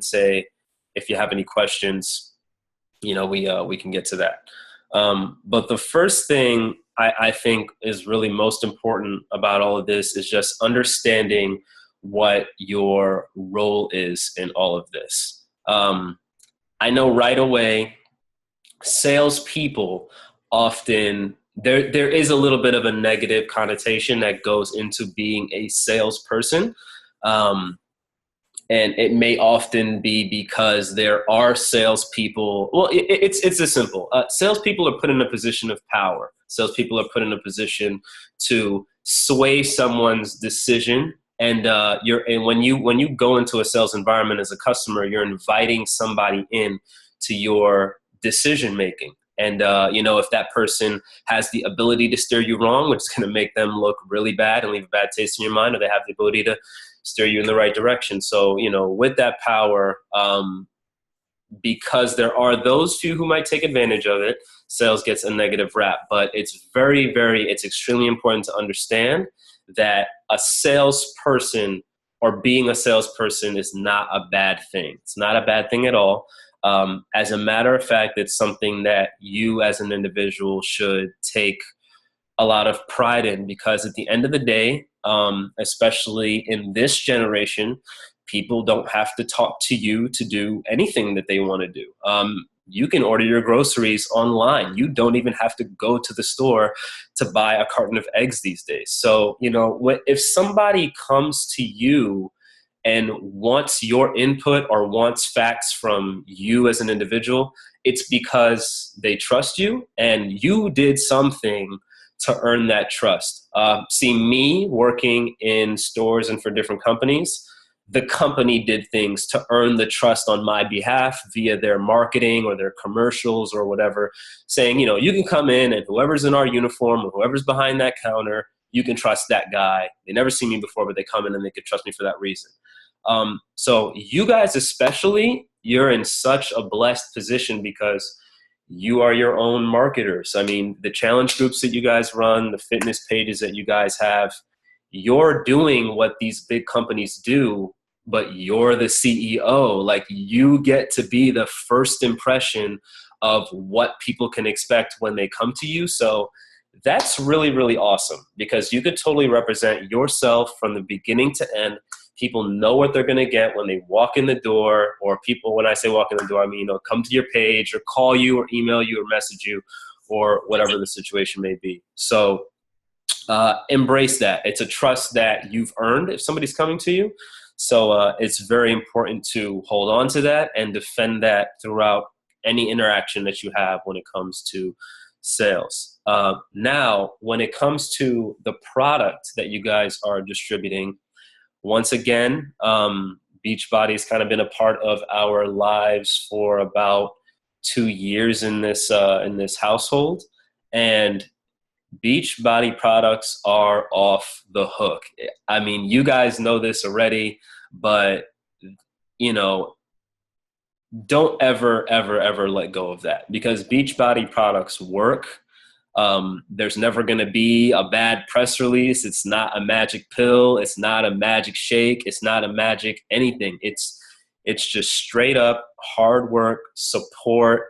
and say, if you have any questions, we can get to that. But the first thing I think is really most important about all of this is just understanding what your role is in all of this. I know right away, salespeople often, there is a little bit of a negative connotation that goes into being a salesperson. Um, and it may often be because there are salespeople. Well, it's as simple. Salespeople are put in a position of power. Salespeople are put in a position to sway someone's decision. And when you go into a sales environment as a customer, you're inviting somebody in to your decision making. And if that person has the ability to steer you wrong, which is going to make them look really bad and leave a bad taste in your mind, or they have the ability to steer you in the right direction. So, with that power, because there are those few who might take advantage of it, sales gets a negative rap. But it's it's extremely important to understand that a salesperson or being a salesperson is not a bad thing. It's not a bad thing at all. As a matter of fact, it's something that you as an individual should take a lot of pride in, because at the end of the day, especially in this generation, people don't have to talk to you to do anything that they want to do. You can order your groceries online. You don't even have to go to the store to buy a carton of eggs these days. So, if somebody comes to you and wants your input or wants facts from you as an individual, it's because they trust you and you did something to earn that trust. See, me working in stores and for different companies, the company did things to earn the trust on my behalf via their marketing or their commercials or whatever, saying, you can come in and whoever's in our uniform or whoever's behind that counter, you can trust that guy. They never seen me before, but they come in and they could trust me for that reason. So you guys especially, you're in such a blessed position because you are your own marketers. I mean, the challenge groups that you guys run, the fitness pages that you guys have, you're doing what these big companies do, but you're the CEO. Like, you get to be the first impression of what people can expect when they come to you. So that's really, really awesome, because you could totally represent yourself from the beginning to end. People know what they're going to get when they walk in the door, or people, when I say walk in the door, I mean, come to your page or call you or email you or message you or whatever the situation may be. So embrace that. It's a trust that you've earned if somebody's coming to you. So it's very important to hold on to that and defend that throughout any interaction that you have when it comes to sales. Now, when it comes to the product that you guys are distributing, once again, Beachbody has kind of been a part of our lives for about 2 years in this household, and Beachbody products are off the hook. I mean, you guys know this already, but don't ever let go of that, because Beachbody products work. There's never going to be a bad press release. It's not a magic pill. It's not a magic shake. It's not a magic anything. It's just straight up hard work, support,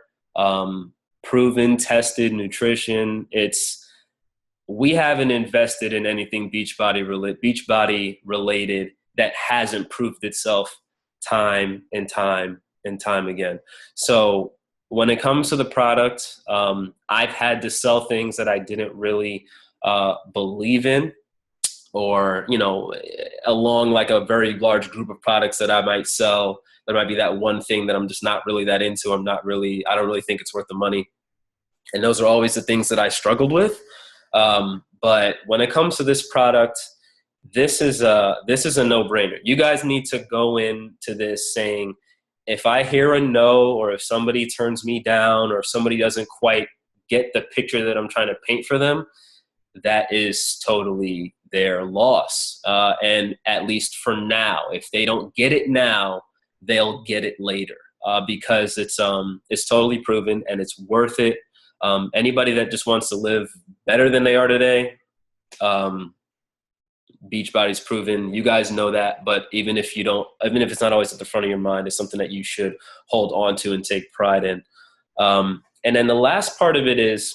proven, tested nutrition. We haven't invested in anything Beachbody related that hasn't proved itself time and time and time again. So when it comes to the product, I've had to sell things that I didn't really believe in, or, along like a very large group of products that I might sell. There might be that one thing that I'm just not really that into. I don't really think it's worth the money. And those are always the things that I struggled with. But when it comes to this product, this is a no-brainer. You guys need to go into this saying, if I hear a no, or if somebody turns me down, or if somebody doesn't quite get the picture that I'm trying to paint for them, that is totally their loss. And at least for now, if they don't get it now, they'll get it later, because it's totally proven and it's worth it. Anybody that just wants to live better than they are today, Beachbody's proven. You guys know that, but even if it's not always at the front of your mind, it's something that you should hold on to and take pride in. And then the last part of it is,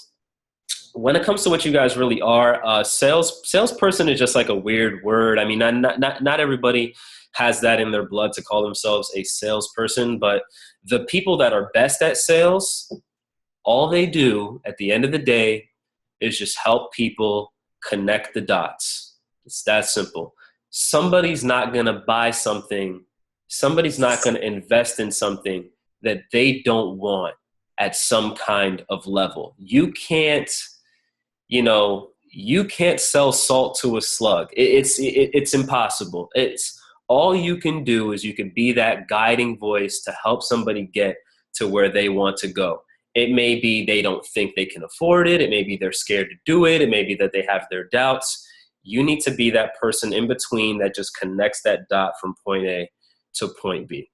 when it comes to what you guys really are, salesperson is just like a weird word. I mean, not everybody has that in their blood to call themselves a salesperson, but the people that are best at sales, all they do at the end of the day is just help people connect the dots. It's that simple. Somebody's not going to buy something. Somebody's not going to invest in something that they don't want at some kind of level. You can't sell salt to a slug. It's impossible. It's all you can do is you can be that guiding voice to help somebody get to where they want to go. It may be they don't think they can afford it. It may be they're scared to do it. It may be that they have their doubts. You need to be that person in between that just connects that dot from point A to point B.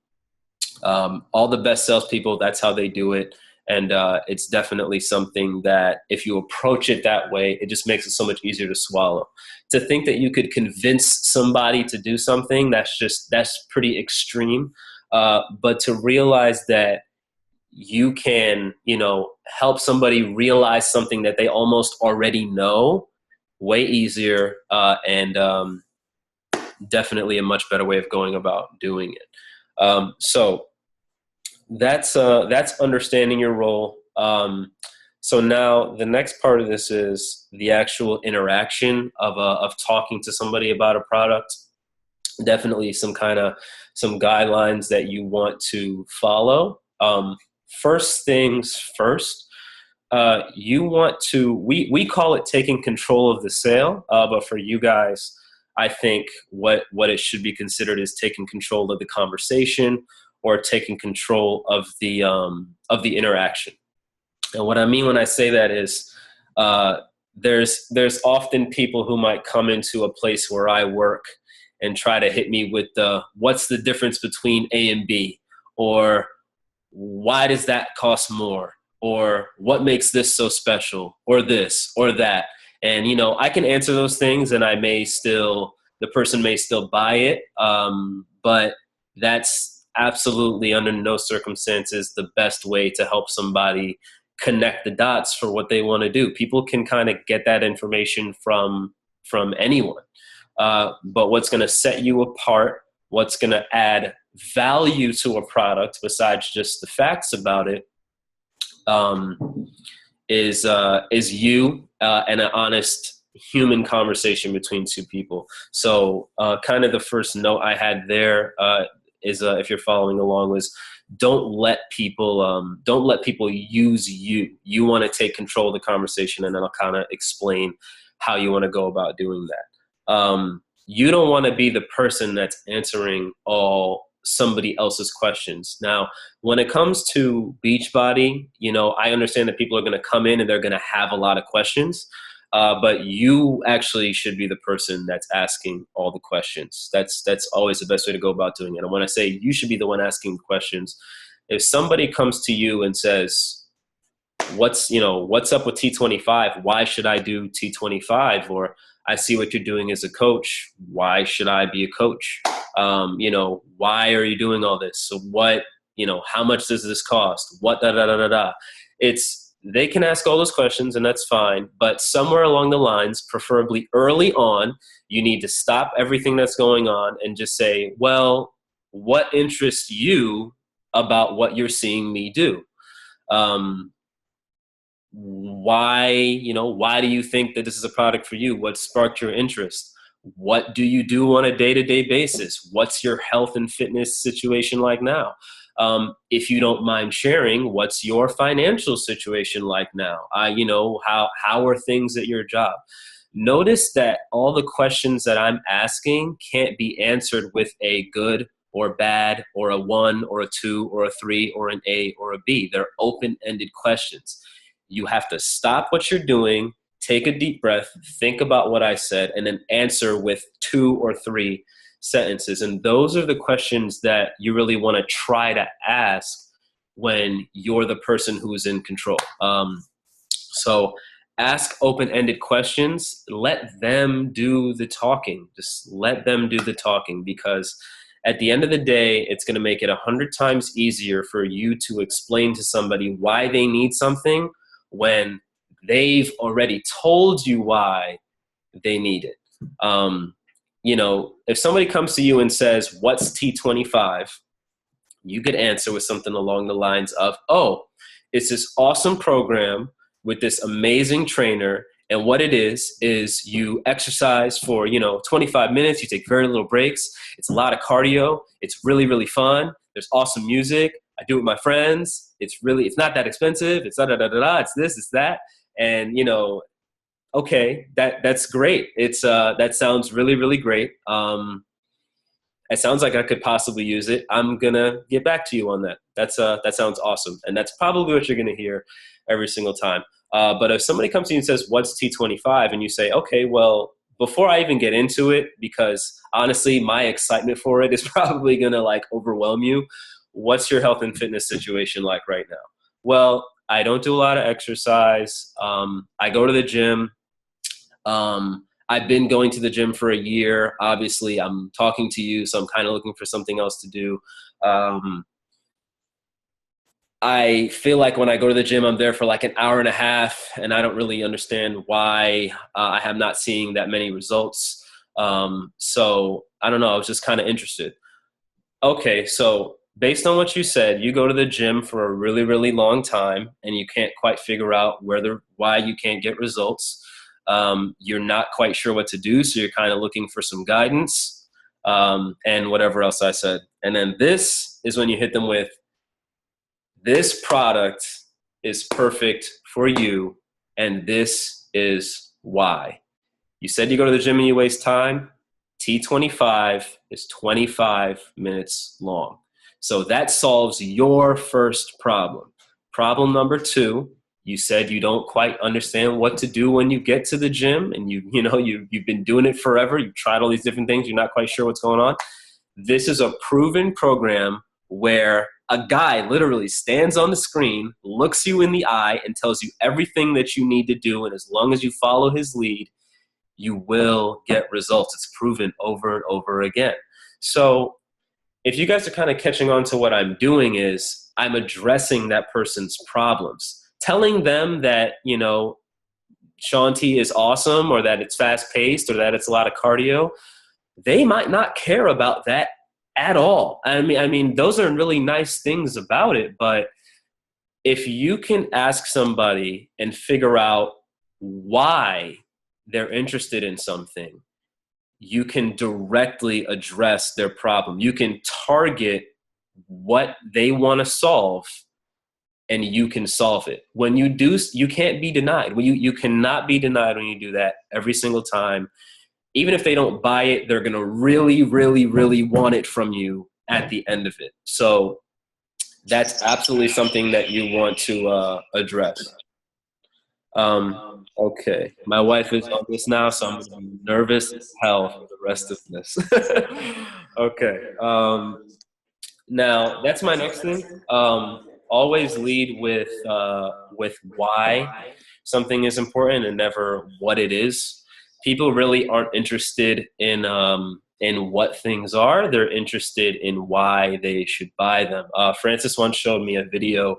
All the best salespeople, that's how they do it. And it's definitely something that if you approach it that way, it just makes it so much easier to swallow. To think that you could convince somebody to do something, that's pretty extreme. But to realize that you can, help somebody realize something that they almost already know, way easier, and definitely a much better way of going about doing it. So that's understanding your role. So now the next part of this is the actual interaction of talking to somebody about a product. Definitely some guidelines that you want to follow. First things first, you want to, we call it taking control of the sale, but for you guys, I think what it should be considered is taking control of the conversation, or taking control of the interaction. And what I mean when I say that is, there's often people who might come into a place where I work and try to hit me with what's the difference between A and B, or why does that cost more, or what makes this so special, or this or that. And I can answer those things, and the person may still buy it, but that's absolutely under no circumstances the best way to help somebody connect the dots for what they want to do. People can kind of get that information from anyone. But what's going to set you apart, what's going to add value to a product besides just the facts about it, is you and an honest human conversation between two people. So kind of the first note I had there is, if you're following along, was don't let people use you. You want to take control of the conversation, and then I'll kind of explain how you want to go about doing that. You don't want to be the person that's answering all somebody else's questions. Now, when it comes to Beachbody, I understand that people are going to come in and they're going to have a lot of questions. But you actually should be the person that's asking all the questions. That's always the best way to go about doing it. And when I say you should be the one asking questions, if somebody comes to you and says, what's up with T25? Why should I do T25? Or I see what you're doing as a coach. Why should I be a coach? Why are you doing all this? So what, how much does this cost? What, da, da, da, da, da. They can ask all those questions, and that's fine. But somewhere along the lines, preferably early on, you need to stop everything that's going on and just say, well, what interests you about what you're seeing me do? Why do you think that this is a product for you? What sparked your interest? What do you do on a day-to-day basis? What's your health and fitness situation like now? If you don't mind sharing, what's your financial situation like now? How are things at your job? Notice that all the questions that I'm asking can't be answered with a good or bad or a 1 or a 2 or a 3 or an A or a B. They're open-ended questions. You have to stop what you're doing, take a deep breath, think about what I said, and then answer with 2 or 3 sentences. And those are the questions that you really want to try to ask when you're the person who is in control. So ask open-ended questions. Let them do the talking. Just let them do the talking, because at the end of the day, it's going to make it 100 times easier for you to explain to somebody why they need something when they've already told you why they need it. You know, if somebody comes to you and says, "What's T25?" you could answer with something along the lines of, "Oh, it's this awesome program with this amazing trainer. And what it is you exercise for, 25 minutes. You take very little breaks. It's a lot of cardio. It's really, really fun. There's awesome music. I do it with my friends. It's not that expensive. It's da da da da da. It's this, it's that." And, okay, that's great. That sounds really, really great. It sounds like I could possibly use it. I'm gonna get back to you on that. That sounds awesome, and that's probably what you're gonna hear every single time. But if somebody comes to you and says, "What's T25?" and you say, "Okay, well, before I even get into it, because honestly, my excitement for it is probably gonna like overwhelm you. What's your health and fitness situation like right now?" Well, I don't do a lot of exercise. I go to the gym. I've been going to the gym for a year. Obviously, I'm talking to you, so I'm kind of looking for something else to do. I feel like when I go to the gym, I'm there for like an hour and a half, and I don't really understand why I am not seeing that many results. So I don't know. I was just kind of interested. Okay, so based on what you said, you go to the gym for a really, really long time, and you can't quite figure out why you can't get results. You're not quite sure what to do, so you're kind of looking for some guidance, and whatever else I said. And then this is when you hit them with, "This product is perfect for you, and this is why." You said you go to the gym and you waste time. T25 is 25 minutes long. So that solves your first problem. Problem number two, you said you don't quite understand what to do when you get to the gym, and you've been doing it forever. You've tried all these different things. You're not quite sure what's going on. This is a proven program where a guy literally stands on the screen, looks you in the eye, and tells you everything that you need to do. And as long as you follow his lead, you will get results. It's proven over and over again. So if you guys are kind of catching on to what I'm doing, is I'm addressing that person's problems, telling them that, Shaun T is awesome, or that it's fast paced, or that it's a lot of cardio. They might not care about that at all. I mean, those are really nice things about it, but if you can ask somebody and figure out why they're interested in something, you can directly address their problem. You can target what they want to solve, and you can solve it. When you do, you can't be denied. You cannot be denied when you do that every single time. Even if they don't buy it, they're going to really, really, really want it from you at the end of it. So that's absolutely something that you want to address. Okay, my wife is on this now, so I'm gonna be nervous as hell for the rest of this. Okay, now that's my next thing. Always lead with why something is important, and never what it is. People really aren't interested in what things are. They're interested in why they should buy them. Francis once showed me a video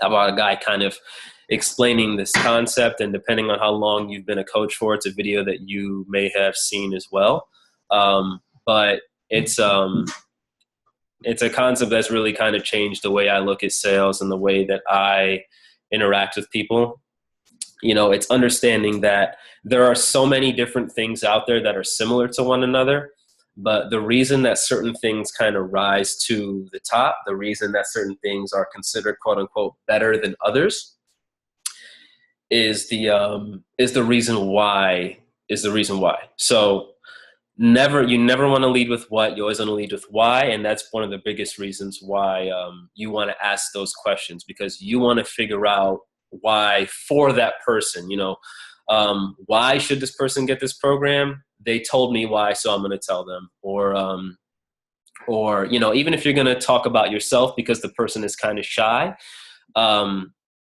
about a guy kind of explaining this concept, and depending on how long you've been a coach for, it's a video that you may have seen as well. But it's a concept that's really kind of changed the way I look at sales and the way that I interact with people. It's understanding that there are so many different things out there that are similar to one another, but the reason that certain things kind of rise to the top, the reason that certain things are considered quote unquote better than others, is the reason why. So you never want to lead with what, you always want to lead with why. And that's one of the biggest reasons why you want to ask those questions, because you want to figure out why for that person. Why should this person get this program? They told me why, so I'm going to tell them. Or even if you're going to talk about yourself because the person is kind of shy,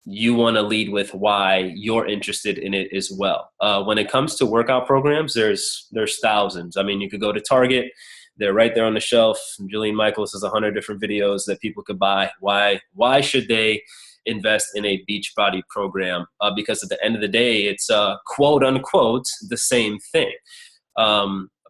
you want to lead with why you're interested in it as well. When it comes to workout programs, there's thousands. I mean, you could go to Target; they're right there on the shelf. Jillian Michaels has 100 different videos that people could buy. Why should they invest in a Beachbody program? Because at the end of the day, it's quote unquote the same thing.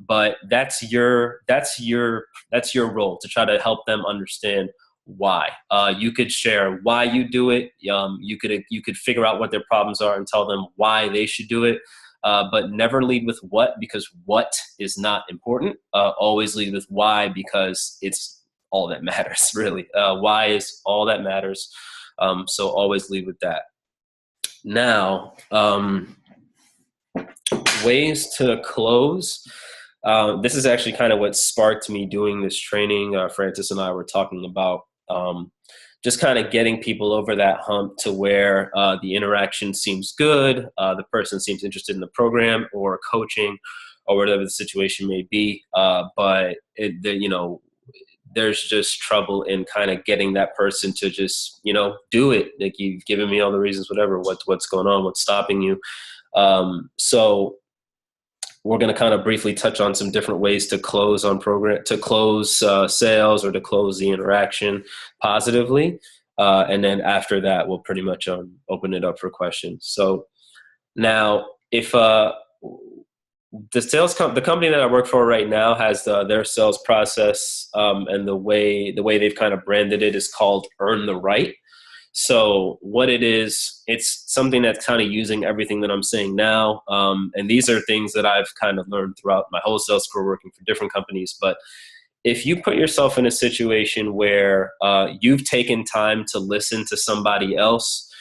But that's your role, to try to help them understand why. You could share why you do it. You could figure out what their problems are and tell them why they should do it. But never lead with what, because what is not important. Always lead with why, because it's all that matters, really. Why is all that matters. So always lead with that. Now, ways to close. This is actually kind of what sparked me doing this training. Francis and I were talking about just kind of getting people over that hump to where the interaction seems good, the person seems interested in the program or coaching or whatever the situation may be, but there's just trouble in kind of getting that person to just, do it. Like, you've given me all the reasons, whatever, what's going on, what's stopping you. So we're going to kind of briefly touch on some different ways to close sales, or to close the interaction positively. And then after that, we'll pretty much open it up for questions. So now, if the company that I work for right now has their sales process, and the way they've kind of branded it is called Earn the Right. So what it is, it's something that's kind of using everything that I'm saying now. And these are things that I've kind of learned throughout my whole sales career working for different companies. But if you put yourself in a situation where you've taken time to listen to somebody else,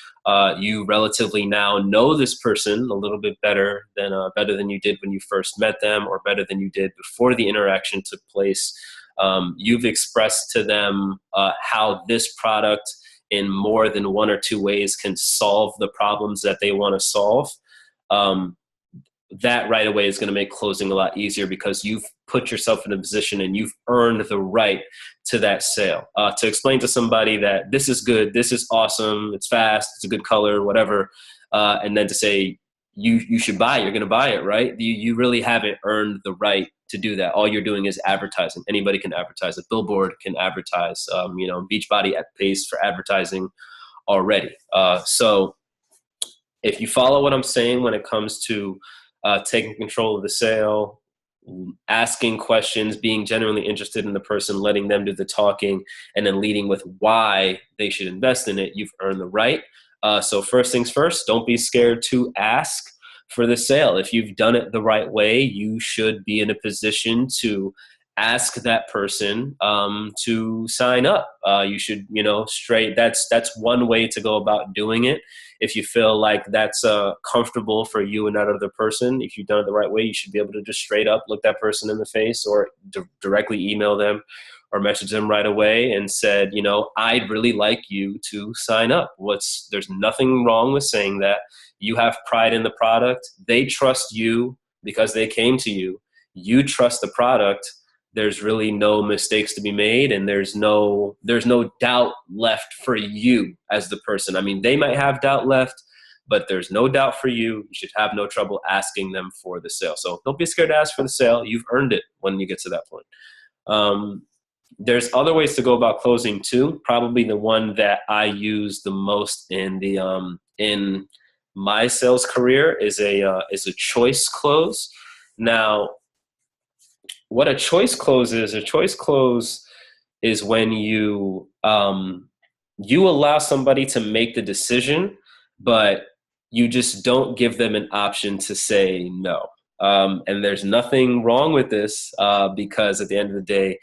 you relatively now know this person a little bit better than you did when you first met them, or better than you did before the interaction took place. You've expressed to them how this product in more than one or two ways can solve the problems that they want to solve. That right away is going to make closing a lot easier, because you've put yourself in a position and you've earned the right to that sale. To explain to somebody that this is good, this is awesome, it's fast, it's a good color, whatever, and then to say you should buy it, you're going to buy it, right? You really haven't earned the right to do that. All you're doing is advertising. Anybody can advertise. A billboard can advertise. Beachbody pays for advertising already. So if you follow what I'm saying when it comes to taking control of the sale, asking questions, being genuinely interested in the person, letting them do the talking, and then leading with why they should invest in it, you've earned the right. So first things first, don't be scared to ask for the sale. If you've done it the right way, you should be in a position to ask that person to sign up. You should, that's one way to go about doing it. If you feel like that's comfortable for you and that other person, if you've done it the right way, you should be able to just straight up look that person in the face, or directly email them or message them right away and said, I'd really like you to sign up. There's nothing wrong with saying that. You have pride in the product. They trust you because they came to you. You trust the product. There's really no mistakes to be made, and there's no doubt left for you as the person. I mean, they might have doubt left, but there's no doubt for you. You should have no trouble asking them for the sale. So don't be scared to ask for the sale. You've earned it when you get to that point. There's other ways to go about closing too. Probably the one that I use the most in my sales career is a choice close. Now, what a choice close is when you allow somebody to make the decision, but you just don't give them an option to say no. And there's nothing wrong with this, because at the end of the day,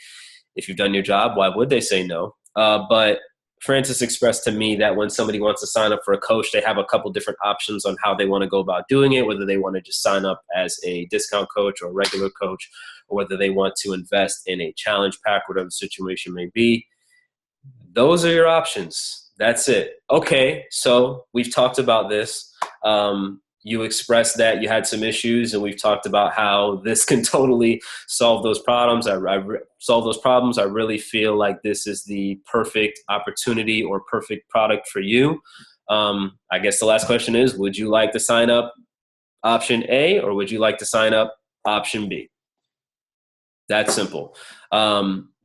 if you've done your job, why would they say no? But Francis expressed to me that when somebody wants to sign up for a coach, they have a couple different options on how they want to go about doing it, whether they want to just sign up as a discount coach or a regular coach, or whether they want to invest in a challenge pack, whatever the situation may be. Those are your options. That's it. Okay, so we've talked about this. You expressed that you had some issues, and we've talked about how this can totally solve those problems. I really feel like this is the perfect opportunity or perfect product for you. I guess the last question is, would you like to sign up option A or would you like to sign up option B? That's simple.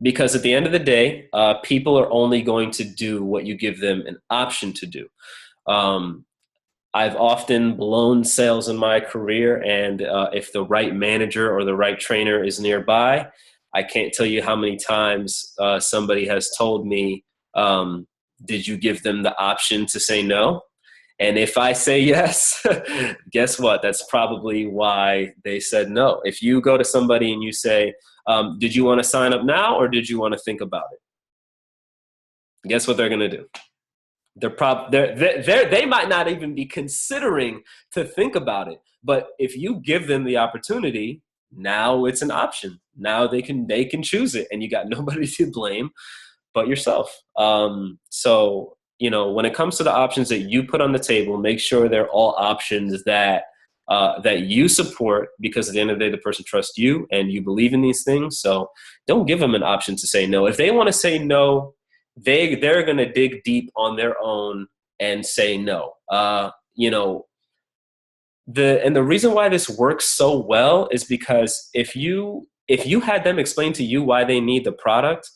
Because at the end of the day, people are only going to do what you give them an option to do. Um, I've often blown sales in my career, and if the right manager or the right trainer is nearby, I can't tell you how many times somebody has told me, did you give them the option to say no? And if I say yes, guess what? That's probably why they said no. If you go to somebody and you say, did you want to sign up now or did you want to think about it? Guess what they're going to do? They might not even be considering to think about it. But if you give them the opportunity, now it's an option. Now they can choose it, and you got nobody to blame but yourself. So, when it comes to the options that you put on the table, make sure they're all options that you support, because at the end of the day, the person trusts you and you believe in these things. So don't give them an option to say no. If they want to say no, they're going to dig deep on their own and say no. The reason why this works so well is because if you had them explain to you why they need the product,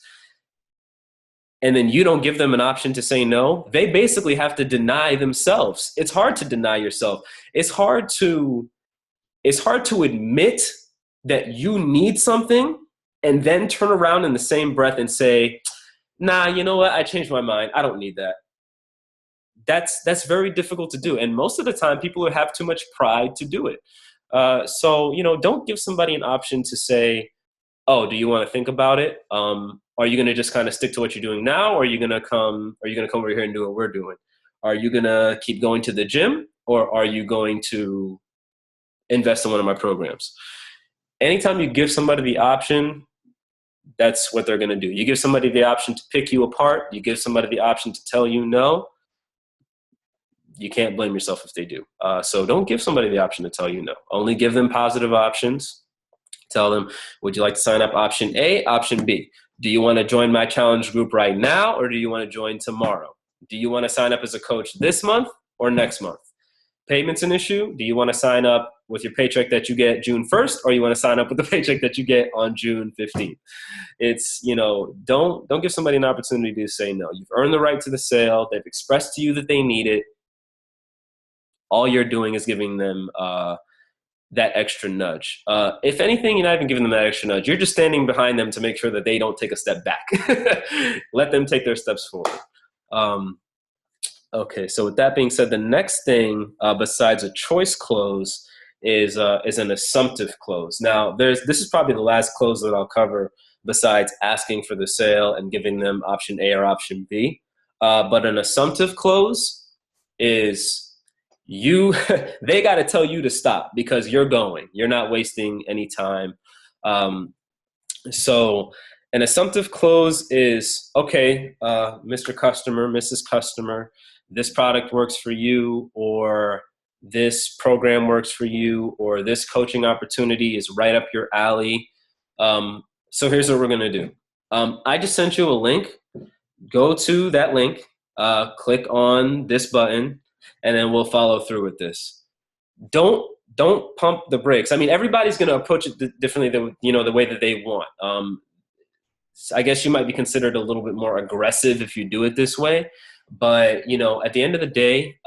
and then you don't give them an option to say no, they basically have to deny themselves. It's hard to deny yourself. It's hard to admit that you need something and then turn around in the same breath and say, nah, you know what? I changed my mind. I don't need that. That's very difficult to do. And most of the time people have too much pride to do it. So, don't give somebody an option to say, oh, do you want to think about it? Are you going to just kind of stick to what you're doing now? Or are you going to come over here and do what we're doing? Are you going to keep going to the gym, or are you going to invest in one of my programs? Anytime you give somebody the option, that's what they're going to do. You give somebody the option to pick you apart. You give somebody the option to tell you no. You can't blame yourself if they do. So don't give somebody the option to tell you no. Only give them positive options. Tell them, would you like to sign up option A, option B? Do you want to join my challenge group right now, or do you want to join tomorrow? Do you want to sign up as a coach this month or next month? Payment's an issue. Do you want to sign up with your paycheck that you get June 1st, or you want to sign up with the paycheck that you get on June 15th? It's, don't give somebody an opportunity to say no. You've earned the right to the sale. They've expressed to you that they need it. All you're doing is giving them that extra nudge. If anything, you're not even giving them that extra nudge. You're just standing behind them to make sure that they don't take a step back. Let them take their steps forward. Okay, so with that being said, the next thing besides a choice close is an assumptive close. Now, this is probably the last close that I'll cover besides asking for the sale and giving them option A or option B. But an assumptive close is they got to tell you to stop because you're going. You're not wasting any time. So an assumptive close is, okay, Mr. Customer, Mrs. Customer, this product works for you, or this program works for you, or this coaching opportunity is right up your alley. So here's what we're going to do. I just sent you a link. Go to that link, click on this button, and then we'll follow through with this. Don't pump the brakes. I mean, everybody's going to approach it differently the way that they want. I guess you might be considered a little bit more aggressive if you do it this way. But, at the end of the day,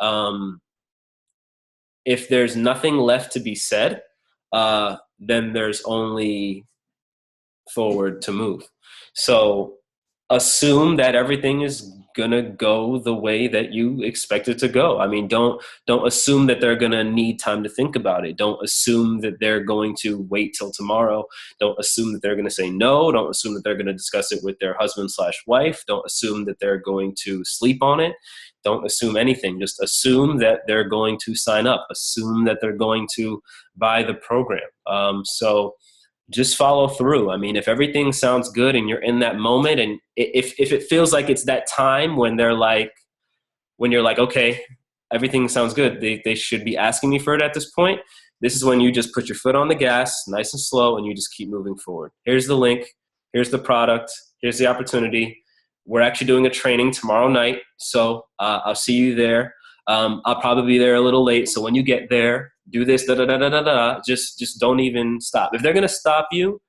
if there's nothing left to be said, then there's only forward to move. So assume that everything is gonna go the way that you expect it to go. I mean, don't assume that they're gonna need time to think about it. Don't assume that they're going to wait till tomorrow. Don't assume that they're gonna say no. Don't assume that they're gonna discuss it with their husband/wife. Don't assume that they're going to sleep on it. Don't assume anything. Just assume that they're going to sign up. Assume that they're going to buy the program. So just follow through. I mean, if everything sounds good and you're in that moment, and if it feels like it's that time when you're like, okay, everything sounds good, they should be asking me for it at this point. This is when you just put your foot on the gas, nice and slow, and you just keep moving forward. Here's the link. Here's the product. Here's the opportunity. We're actually doing a training tomorrow night, so I'll see you there. I'll probably be there a little late. So when you get there, do this, da da da da da da. Just don't even stop. If they're gonna stop you,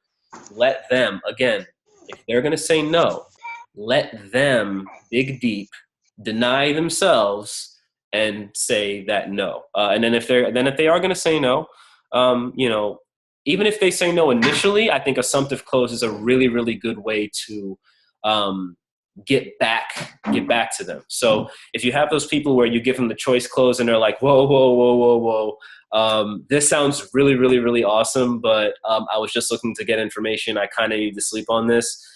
let them. Again, if they're gonna say no, let them dig deep, deny themselves, and say that no. And then if they are gonna say no, you know, even if they say no initially, I think assumptive close is a really, really good way to get back to them. So if you have those people where you give them the choice close and they're like, whoa, whoa, whoa, whoa, whoa, this sounds really, really, really awesome, but I was just looking to get information. I kind of need to sleep on this.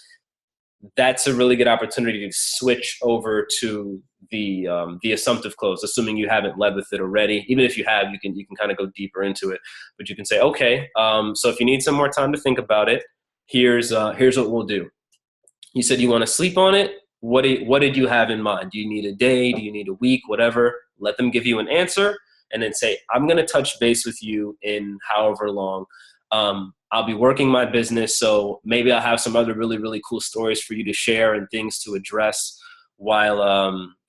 That's a really good opportunity to switch over to the assumptive close, assuming you haven't led with it already. Even if you have, you can kind of go deeper into it. But you can say, okay, so if you need some more time to think about it, here's what we'll do. You said you want to sleep on it. What did you have in mind? Do you need a day? Do you need a week? Whatever. Let them give you an answer, and then say, I'm going to touch base with you in however long. I'll be working my business, so maybe I'll have some other really, really cool stories for you to share and things to address while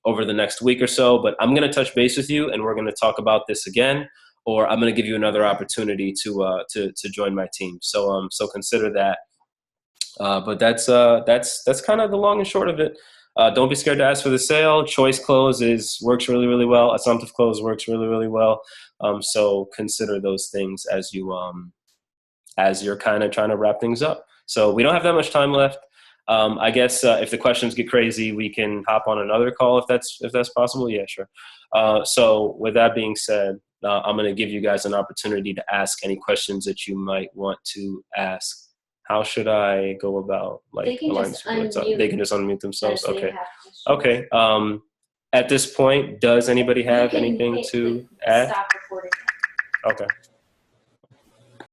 over the next week or so. But I'm going to touch base with you, and we're going to talk about this again, or I'm going to give you another opportunity to join my team. So consider that. But that's kind of the long and short of it. Don't be scared to ask for the sale. Choice close works really, really well. Assumptive close works really, really well. So consider those things as you're kind of trying to wrap things up. So we don't have that much time left. I guess if the questions get crazy, we can hop on another call if that's possible. Yeah, sure. So with that being said, I'm going to give you guys an opportunity to ask any questions that you might want to ask. How should I go about They can just unmute. They can just unmute themselves. as they Okay. have questions. Okay. At this point, does anybody have You can anything hit to the add? Stop recording. Okay.